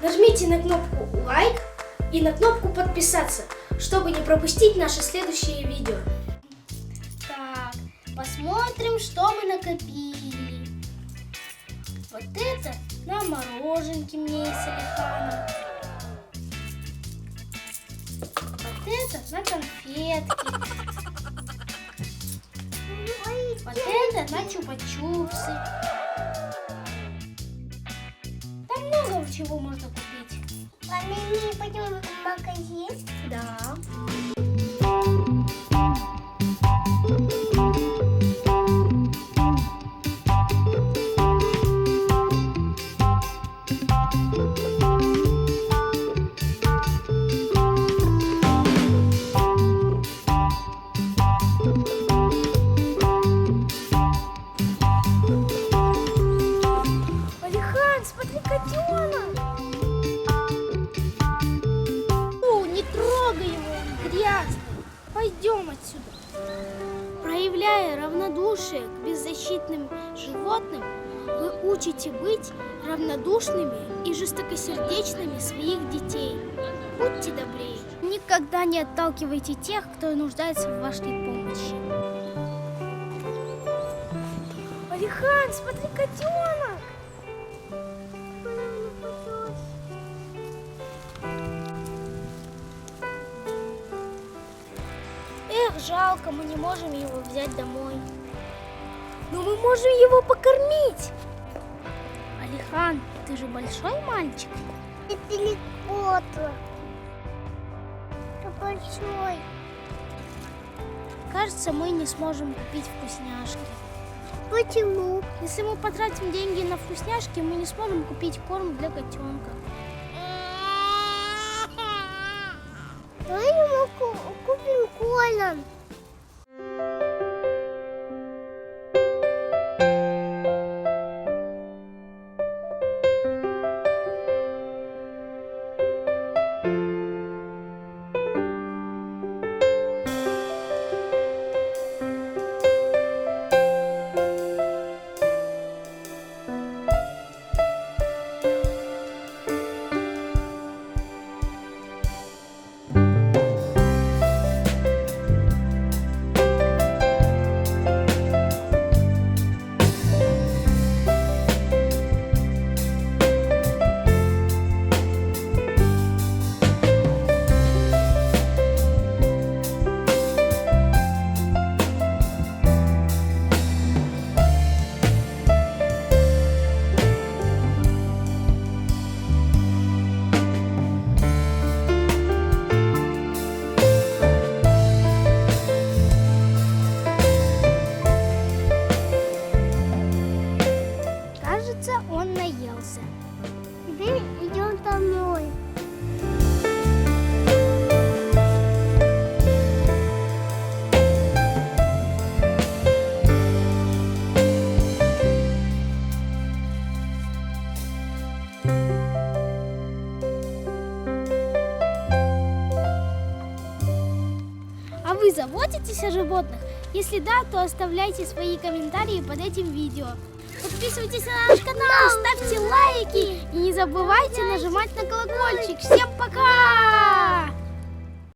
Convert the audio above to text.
Нажмите на кнопку лайк и на кнопку подписаться, чтобы не пропустить наши следующие видео. Так, посмотрим, что мы накопили. Вот это на мороженке мне и с Алиханом. Вот это на конфетки. Вот это на чупа-чупсы. Там много чего можно купить. Маме, мы пойдем в магазин? Да. Алихан, смотри, котенок! Не трогай его, он грязный. Пойдем отсюда. Проявляя равнодушие к беззащитным животным, вы учите быть равнодушными и жестокосердечными своих детей. Будьте добрее. Никогда не отталкивайте тех, кто нуждается в вашей помощи. Алихан, смотри, котенок! Эх, жалко, мы не можем его взять домой. Но мы можем его покормить. Алихан, ты же большой мальчик. Это далеко-то. Это большой. Кажется, мы не сможем купить вкусняшки. Почему? Если мы потратим деньги на вкусняшки, мы не сможем купить корм для котенка. Давай ему купим корм. Кажется, он наелся. Теперь идем домой. А вы заботитесь о животных? Если да, то оставляйте свои комментарии под этим видео. Подписывайтесь на наш канал, ставьте лайки и не забывайте нажимать на колокольчик. Всем пока!